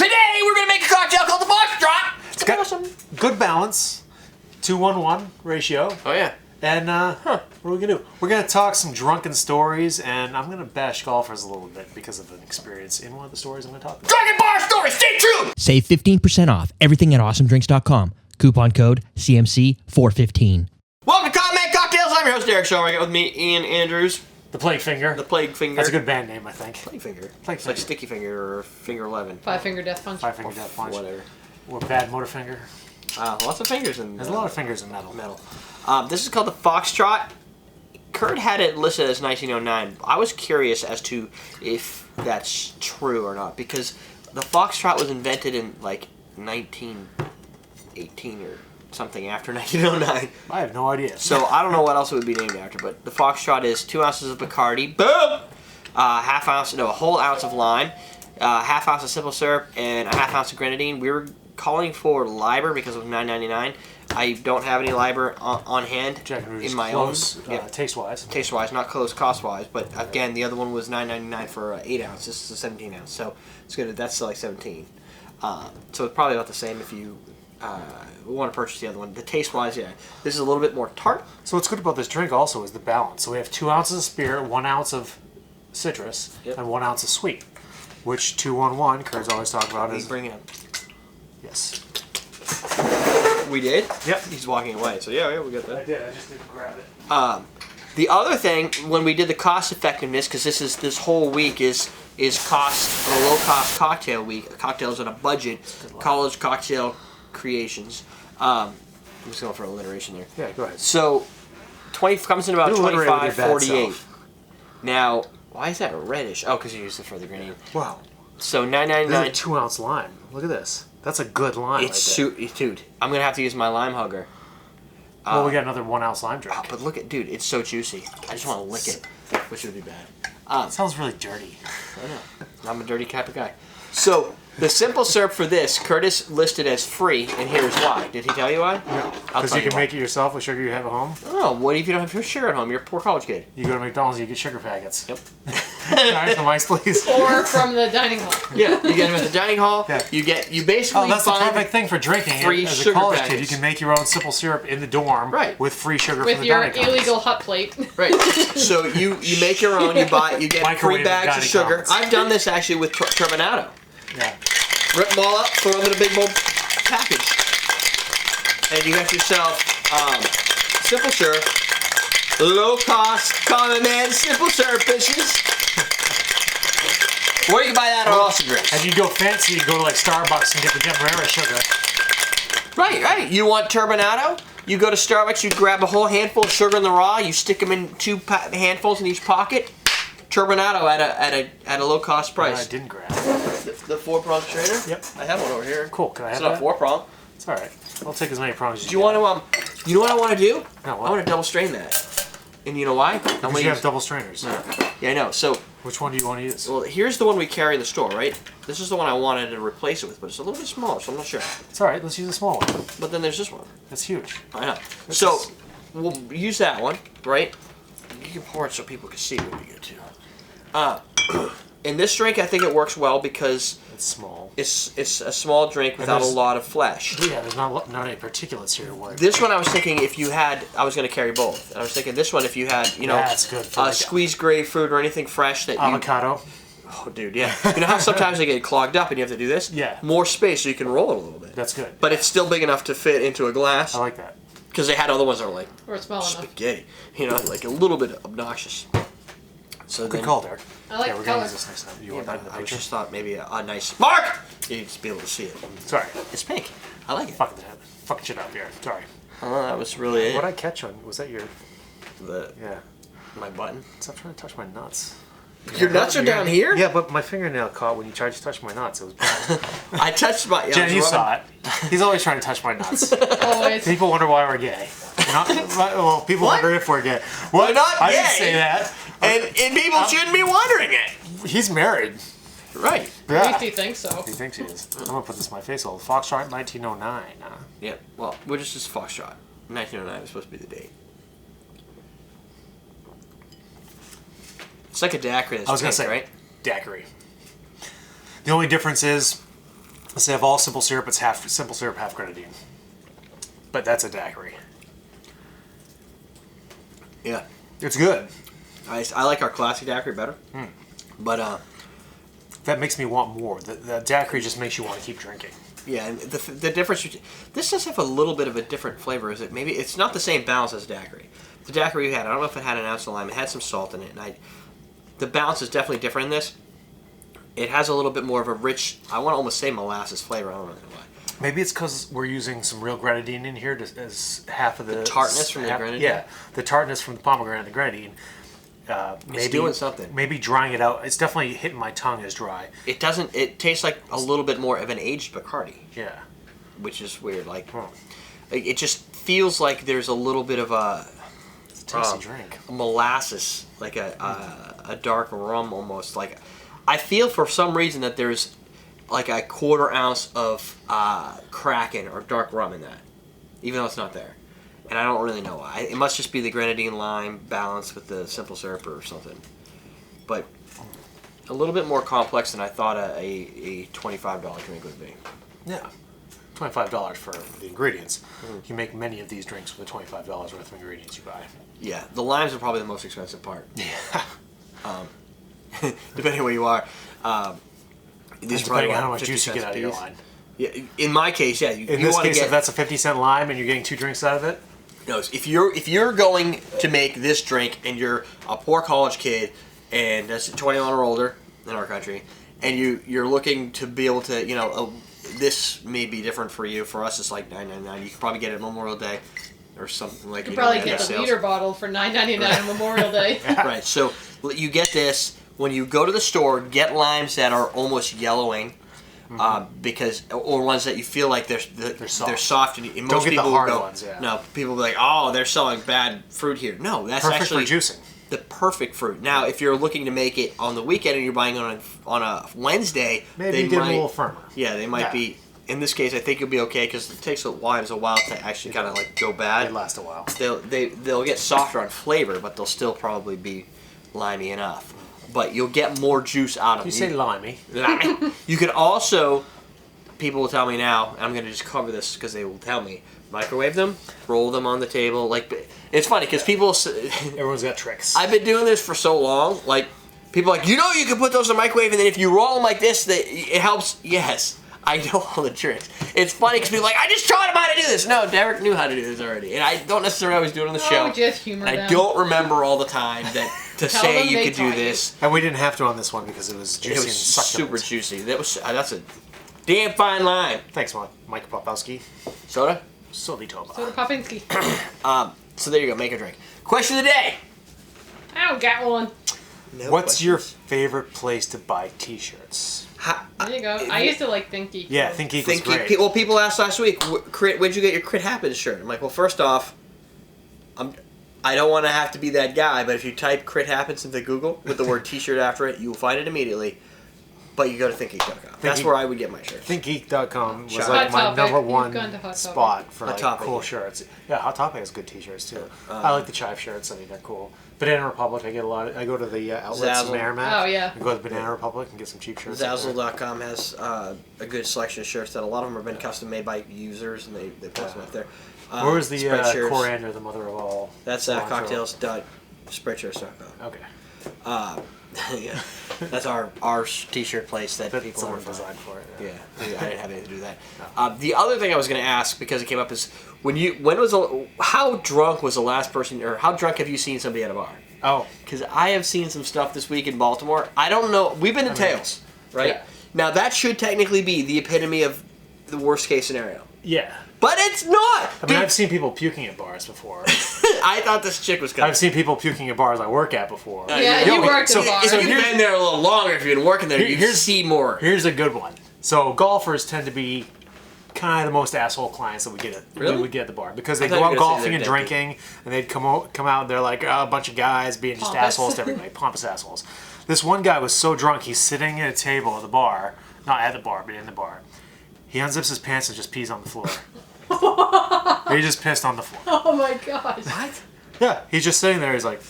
Today we're gonna make a cocktail called the Foxtrot. It's got awesome. Good balance, 2-1-1 ratio. Oh yeah. And what are we gonna do? We're gonna talk some drunken stories, and I'm gonna bash golfers a little bit because of an experience in one of the stories I'm gonna talk about. Drunken bar story. Stay tuned. Save 15% off everything at awesomedrinks.com. Coupon code CMC415. Welcome to Comment Cocktails. I'm your host Derrick Schommer. I got with me Ian Andrews. The Plague Finger. The Plague Finger. That's a good band name, I think. Plague Finger. Plague It's like Finger. Sticky Finger or Finger 11. Five Finger Death Punch. Five Finger Death Punch. Whatever. Or Bad Motor Finger. Lots of fingers in There's a lot of fingers in metal. This is called the Foxtrot. Kurt had it listed as 1909. I was curious as to if that's true or not, because the Foxtrot was invented in like 1918 or something after 1909. I have no idea. So I don't know what else it would be named after, but the Foxtrot is 2 ounces of Bacardi, boom, a whole ounce of lime, half ounce of simple syrup, and a half ounce of grenadine. We were calling for Liber because it was $9.99. I don't have any Liber on hand Jack Rudy's in my close, own. Yeah. taste-wise. Taste-wise, not close cost-wise, but again, the other one was $9.99 for 8 ounce. This is a 17 ounce, so it's good. That's still like 17. So it's probably about the same if you want to purchase the other one. The taste-wise, yeah, this is a little bit more tart. So what's good about this drink also is the balance. So we have 2 ounces of spirit, 1 ounce of citrus, and 1 ounce of sweet, which 2-1-1. Kurt's always talk about is. Bring it up. Yes. We did? Yep. He's walking away, so yeah, we got that. I did. I just didn't grab it. The other thing, when we did the cost effectiveness, because this whole week is cost a low cost cocktail week, cocktails on a budget, college cocktail creations. I'm just going for alliteration there. Yeah, go ahead. So 20 comes in about You alliterate with your bad 25.48. self. Now, why is that reddish? Oh, because you used it for the grenadine. Wow. So This is a $9.99. 2 ounce lime. Look at this. That's a good lime. It's right there. dude. I'm gonna have to use my lime hugger. Well, we got another 1 ounce lime drink. Oh, but look at, dude, it's so juicy. I just want to lick it, which would be bad. It sounds really dirty. I know. I'm a dirty type of guy. So, the simple syrup for this, Curtis listed as free, and here's why. Did he tell you why? No. I'll Because tell you can why. make it yourself with sugar you have at home. Oh, what if you don't have sugar at home? You're a poor college kid. You go to McDonald's, you get sugar packets. Yep. Can I have some ice, please? Or from the dining hall. Yeah, you get them at the dining hall. Yeah. You basically Oh, that's the find perfect thing for drinking. free As a sugar college kid, packets. you can make your own simple syrup in the dorm Right. with free sugar With from the your dining commons. illegal hut plate. Right. So you make your own. You get Microwave free bags of dining sugar. commons. I've done this actually with turbinado. Yeah. Rip them all up, throw them in a big old package, and you got yourself simple syrup, low cost, common man, simple syrup, bitches. Or you can buy that at Awesome Drinks. And you go fancy, you go to like Starbucks and get the Demerara sugar. Right. You want turbinado? You go to Starbucks, you grab a whole handful of sugar in the raw, you stick them in 2 handfuls in each pocket. Turbinado at a low cost price. I didn't grab. The 4-prong strainer? Yep. I have one over here. Cool. Can I have It's that? not 4-prong. It's all right. I'll take as many prongs as Do you want to you know what I want to do? No, what? I want to double strain that. And you know why? Because you have double strainers. Yeah, I know. So, Which one do you want to use? well, here's the one we carry in the store, right? This is the one I wanted to replace it with, but it's a little bit smaller, so I'm not sure. It's all right. Let's use a small one. But then there's this one. That's huge. I know. So, we'll use that one, right? You can pour it so people can see what we get to. In this drink, I think it works well because It's small. it's a small drink without a there's- lot of flesh. Yeah, there's not any particulates here to work. This one I was thinking if you had, I was going to carry both. I was thinking this one if you had, That's good for like squeezed grapefruit or anything fresh that you... avocado. Oh, dude, yeah. You know how sometimes they get clogged up and you have to do this? Yeah. More space so you can roll it a little bit. That's good. But it's still big enough to fit into a glass. I like that. Because they had other ones that were like Or small enough. spaghetti. Like a little bit obnoxious. So Good then, call, Derek. I like Yeah, the we're gonna color. use this next time. You Yeah, want that in but the I picture? just thought maybe a nice... Mark! You'd just be able to see it. Sorry. It's pink. I like it. Fucking shit up here. Sorry. Oh, that was really it. What I catch on? Was that your... Yeah. My button. Stop trying to touch my nuts. Your nuts are down here? Yeah, but my fingernail caught when you tried to touch my nuts. It was bad. I touched my... I Jen, was you rubbing- saw it. He's always trying to touch my nuts. Always. People wonder why we're gay. Well, people What? wonder if we're gay. What? We're not I didn't gay. say that. And people shouldn't be wondering it. He's married. Right. At Yeah. least he thinks so. He thinks he is. I'm gonna put this in my face hole. Foxtrot 1909. Yeah. Well, we're just Foxtrot. 1909 was supposed to be the date. It's like a daiquiri that's I was gonna pink, say right? daiquiri. The only difference is Instead of all simple syrup, it's half simple syrup, half grenadine. But that's a daiquiri. Yeah. It's good. I like our classic daiquiri better. But That makes me want more. The daiquiri just makes you want to keep drinking. yeah, and the difference. This does have a little bit of a different flavor. Is it? Maybe it's not the same balance as daiquiri. The daiquiri you had, I don't know if it had an ounce of lime. It had some salt in it, and the balance is definitely different in this. It has a little bit more of a rich, I want to almost say molasses flavor. I don't know why. Maybe it's because we're using some real grenadine in here as half of the tartness from the grenadine? Yeah, the tartness from the pomegranate and the grenadine. Maybe doing something. Maybe drying it out. It's definitely hitting my tongue as dry. It doesn't. It tastes like a little bit more of an aged Bacardi, Yeah. which is weird. Like, it just feels like there's a little bit of a It's a tasty drink. molasses, like a dark rum almost. Like, I feel for some reason that there's like a quarter ounce of Kraken or dark rum in that, even though it's not there. And I don't really know why. It must just be the grenadine lime balanced with the simple syrup or something. But a little bit more complex than I thought a $25 drink would be. Yeah. $25 for the ingredients. You make many of these drinks with the $25 worth of ingredients you buy. Yeah, the limes are probably the most expensive part. Yeah. Depending where you are. These Depending on how much juice you get out of your line. Yeah, in my case, yeah. In you this want to case, get, if that's a 50-cent lime and you're getting 2 drinks out of it, no, if you're going to make this drink and you're a poor college kid and that's 21 or older in our country, and you're looking to be able to, this may be different for you. For us, it's like $9.99. You can probably get it Memorial Day or something like. You could probably have get the sales. liter bottle for $9.99 on Memorial Day. Right. So you get this when you go to the store. Get limes that are almost yellowing. Because or ones that you feel like they're soft and most Don't get people the hard will go, ones, yeah. No, people will be like, oh, they're selling bad fruit here. No, that's perfect actually for juicing. the perfect fruit. Now, if you're looking to make it on the weekend and you're buying it on a Wednesday, Maybe they get might, a little firmer. Yeah, they might be. In this case, I think you'll be okay because it takes limes a while to actually kind of like go bad. They last a while. They'll get softer on flavor, but they'll still probably be limey enough. But you'll get more juice out of You them. say limey. You could also, people will tell me now, and I'm going to just cover this because they will tell me, microwave them, roll them on the table. Like, it's funny because people, Everyone's got tricks. I've been doing this for so long. Like, people are like, you can put those in the microwave, and then if you roll them like this, it helps. Yes, I know all the tricks. It's funny because people are like, I just taught him how to do this. No, Derrick knew how to do this already, and I don't necessarily always do it on the show. Just humor And them. I don't remember all the time that to Tell say them you they could do taught you. this. And we didn't have to on this one because it was juicy It was and succulent. super juicy. That's a damn fine line. Thanks, Mike Popowski. Soda? Solitoba. Soda Popinski. So there you go. Make a drink. Question of the day. I don't got one. No What's your questions. favorite place to buy T-shirts? There you go. I used to like Think Geek. Yeah, Think Geek was great. Well, people asked last week, where'd you get your Crit Happens shirt? I'm like, well, first off, I don't want to have to be that guy, but if you type Crit Happens into Google with the word T-shirt after it, you will find it immediately. But you go to thinkgeek.com. That's where I would get my shirt. ThinkGeek.com was Hot like my Topic. number You've one gone to Hot spot for Hot like Topic, cool yeah. shirts. Yeah, Hot Topic has good T-shirts too. I like the Chive shirts. I mean, they're cool. Banana Republic, I get a lot. I go to the outlets in Zazzle. Merrimack. Oh, yeah. I go to the Banana Republic and get some cheap shirts. up there. Zazzle.com has a good selection of shirts that a lot of them have been custom made by users, and they post them up there. Where was the Spreadshirts. coriander, the mother of all? That's cilantro? cocktails.spreadshirts.com. Okay. Yeah, that's our T-shirt place that That's people someone order from. designed for it. Yeah, I didn't have anything to do with that. The other thing I was going to ask because it came up is how drunk was the last person, or how drunk have you seen somebody at a bar? Oh, Because I have seen some stuff this week in Baltimore. I don't know. We've been to Tails, right? yeah. Now that should technically be the epitome of the worst case scenario, yeah. but it's not. I mean, Dude, I've seen people puking at bars before. I thought this chick was coming. I've seen people puking at bars I work at before. Yeah, Yo, you worked so- at a bar. If you've here's- been there a little longer, if you've been working there, you Here's- see more. Here's a good one. So golfers tend to be kind of the most asshole clients that we get Really? we would get at the bar because they I thought go you out were gonna say golfing they're and dead drinking, and they'd come out and they're like a bunch of guys being just Pompous. assholes to everybody, pompous assholes. This one guy was so drunk, he's sitting at a table at the bar, not at the bar, but in the bar. He unzips his pants and just pees on the floor. He just pissed on the floor. Oh my gosh. What? Yeah, he's just sitting there. He's like,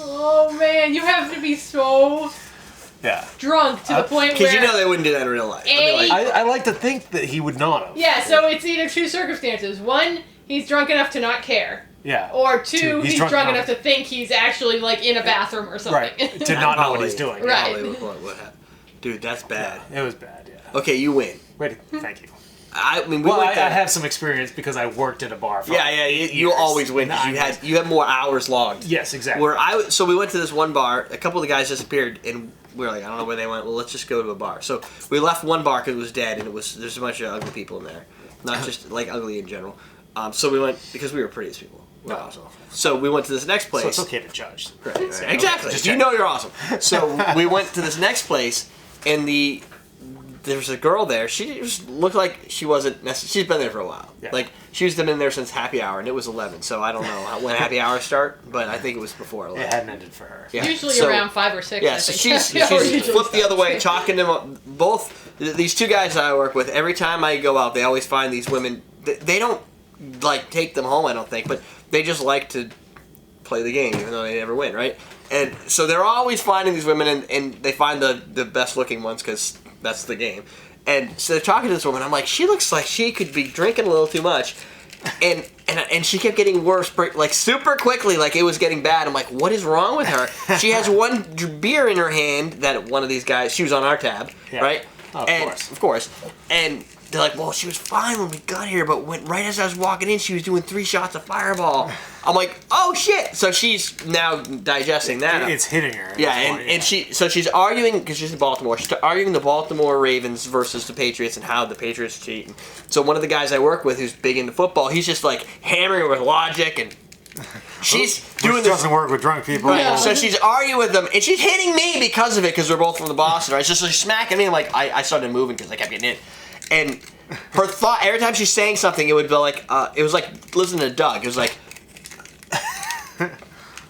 Oh man, you have to be so Yeah. drunk to the point Because where... you know they wouldn't do that in real life. I mean, like, I like to think that he would not have. Yeah, so it's either two circumstances. One, he's drunk enough to not care. Yeah. Or two, he's drunk enough to to think he's actually, like, in a bathroom or something. Right. To not know what he's doing. Right. what happened. Dude, that's bad. It was bad, yeah. Okay, you win. Thank you. I mean, we Well, went I there. have some experience because I worked at a bar for Yeah, you always win because you have more hours logged. Yes, exactly. So we went to this one bar. A couple of the guys disappeared, and we were like, I don't know where they went. Well, let's just go to a bar. So we left one bar because it was dead, and there's a bunch of ugly people in there, not just like ugly in general. So we went because we were prettiest people. We're awesome. So we went to this next place. So it's okay to judge. Right. Exactly. Just You check. know you're awesome. So we went to this next place, and there was a girl there. She just looked like she wasn't necessarily... She's been there for a while. Yeah. Like, she's been in there since happy hour, and it was 11. So I don't know when happy hours start, but I think it was before 11. It hadn't ended for her. Yeah. Usually So- around 5 or 6. Yeah, I so think. she's Happy hour usually flipped the other way, starts. talking to them. Both these two guys that I work with, every time I go out, they always find these women. They don't like take them home, I don't think, but they just like to play the game, even though they never win, right? And so they're always finding these women, and they find the best looking ones because that's the game. And so they're talking to this woman. I'm like, she looks like she could be drinking a little too much, and she kept getting worse, like super quickly, like it was getting bad. I'm like, what is wrong with her? She has one beer in her hand that one of these guys. She was on our tab, Yeah. right? Oh, Of course. And they're like, well, she was fine when we got here, but right as I was walking in, she was doing 3 shots of Fireball. I'm like, oh shit! So she's now digesting that. It's hitting her. at Yeah, this point, and she's arguing because she's in Baltimore. She's arguing the Baltimore Ravens versus the Patriots and how the Patriots cheat. And so one of the guys I work with who's big into football, he's just like hammering her with logic, and she's doing Which this. doesn't work with drunk people. Right. Yeah. So she's arguing with them, and she's hitting me because of it, because we're both from the Boston, right? She's smacking me. I'm like, I started moving because I kept getting hit, and her thought every time she's saying something, it would be like, it was like listening to Doug. It was like.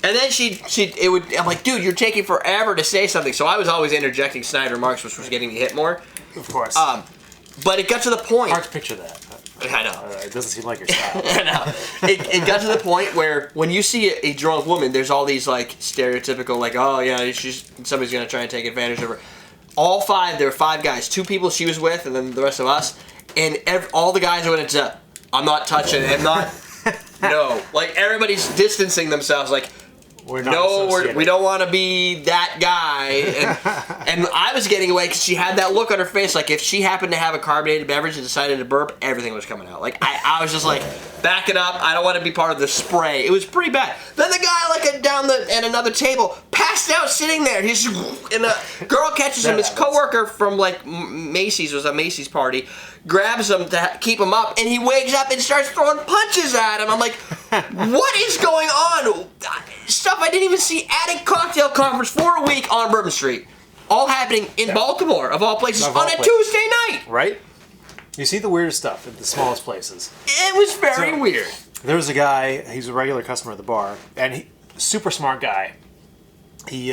And then I'm like, dude, you're taking forever to say something. So I was always interjecting snide remarks, which was getting me hit more. Of course. But it got to the point. Hard to picture that. I know. It doesn't seem like your style. I know. It got to the point where when you see a drunk woman, there's all these like stereotypical, like, oh yeah, somebody's gonna try and take advantage of her. All 5, there were 5 guys, 2 people she was with, and then the rest of us. And all the guys went into, I'm not touching, I'm not. No, like everybody's distancing themselves, like. We're not We don't want to be that guy. And I was getting away because she had that look on her face. Like, if she happened to have a carbonated beverage and decided to burp, everything was coming out. Like, I was just like, back it up. I don't want to be part of the spray. It was pretty bad. Then the guy, like, at another table, passed out sitting there. He's, and a girl catches him. His coworker from, like, Macy's, was a Macy's party, grabs him to keep him up, and he wakes up and starts throwing punches at him. I'm like, what is going on? Stuff I didn't even see at a cocktail conference for a week on Bourbon Street. All happening in Baltimore, of all places, on a Tuesday night. Right? You see the weirdest stuff at the smallest places. It was very weird. There was a guy, he's a regular customer at the bar, and super smart guy. He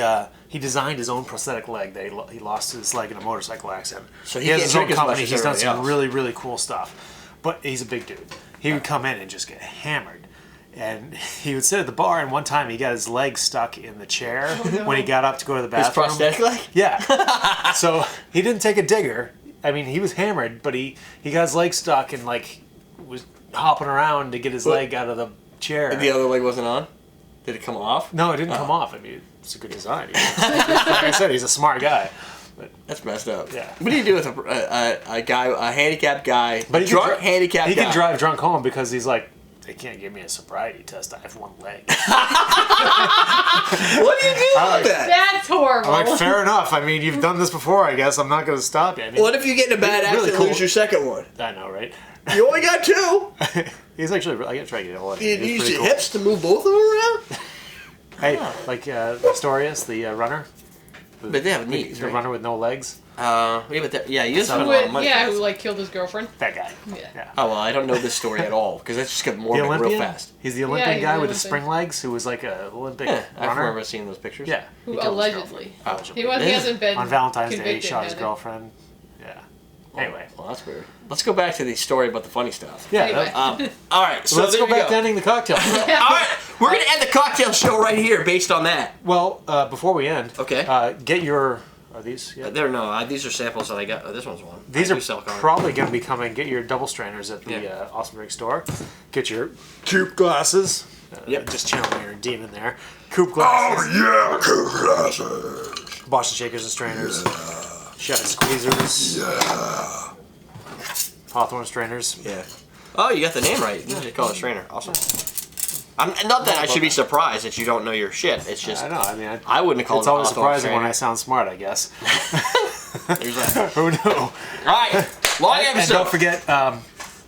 designed his own prosthetic leg. He lost his leg in a motorcycle accident. So he has can't his own drink as much company. as He's done everybody some else. really, really cool stuff. But he's a big dude. He would come in and just get hammered. And he would sit at the bar, and one time he got his leg stuck in the chair when he got up to go to the His bathroom. prosthetic leg? Yeah. So he didn't take a digger. I mean, he was hammered, but he got his leg stuck and like was hopping around to get his leg out of the chair. And the other leg wasn't on? Did it come off? No, it didn't come off. I mean, it's a good design. Like I said, he's a smart guy. But That's messed up. Yeah. What do you do with a guy, a handicapt guy, But he drunk can handicapped he guy? can drive drunk home because he's like, they can't give me a sobriety test. I have one leg. What do you do I with like- that? That's horrible. I'm like, fair enough. I mean, you've done this before. I guess I'm not going to stop you. I mean, What if you get in a bad Really accident cool. and lose your second one? I know, right? You only got 2. He's actually. I gotta try to get a hold of You him. He's use pretty your cool. hips to move both of them around? Hey, like Pistorius, the runner. But they have knees, The right? runner with no legs. Yeah, but you just Who spent a Who lot of would- money. yeah, for who this. like killed his girlfriend. That guy. Yeah. Oh, well, I don't know this story at all, because that's just got The morbid real Olympian. fast. He's the Olympian he's guy the with the Olympian. spring legs, who was like a Olympic Yeah, I runner. remember seeing those pictures. Yeah. Who He killed his allegedly. Allegedly. He Yeah. hasn't been On Valentine's Day, he convicted shot his yet. girlfriend. Yeah. Anyway. Well, that's weird. Let's go back to the story about the funny stuff. Yeah. Anyway. All right, so Let's there go you back to ending the cocktail. All right, we're going to end the cocktail show right here based on that. Well, before we end, Okay. get your Are these? Yeah. These are samples that I got. This one's one. These I are do sell Concord. probably going to be coming. Get your double strainers at the Yeah. Awesome Drink store. Get your coupe glasses. Yep. Just channeling your demon there. Coupe glasses. Oh, yeah, coupe glasses. Boston shakers and strainers. Chef squeezers. Yeah. Hawthorne strainers. Yeah. Oh, you got the name right. You just call it strainer. Awesome. Not that I should be surprised that you don't know your shit. It's just I know. I mean, I wouldn't have called it's it always Hawthorne surprising when I strainer. sound smart. I guess. There's that. Who knew? All right. Long And episode. don't forget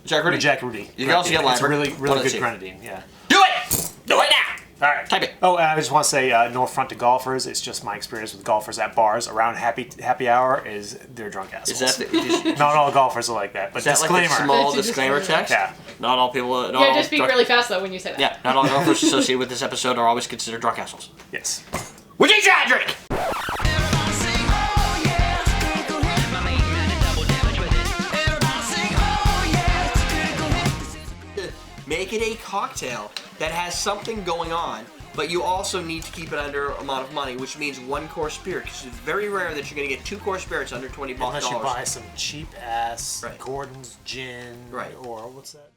Jack Rudy. Jack Rudy. You can also get It's Liber. really, One really of the good two. grenadine. Yeah. Do it. Do it now. All right. Type it. Oh, and I just want to say, no affront to golfers. It's just my experience with golfers at bars around happy hour is they're drunk assholes. Is that the, Not all golfers are like that, but is that disclaimer. like a small It's a disclaimer disclaimer. text? Yeah. Not all people. Not Yeah, all just speak drunk- really fast though when you say that. Yeah. Not all golfers associated with this episode are always considered drunk assholes. Yes. Would you try a drink? Make it a cocktail that has something going on, but you also need to keep it under a amount of money, which means one core spirit. Because it's very rare that you're going to get 2 core spirits under $20. Unless you buy some cheap ass Right. Gordon's gin Right. or what's that?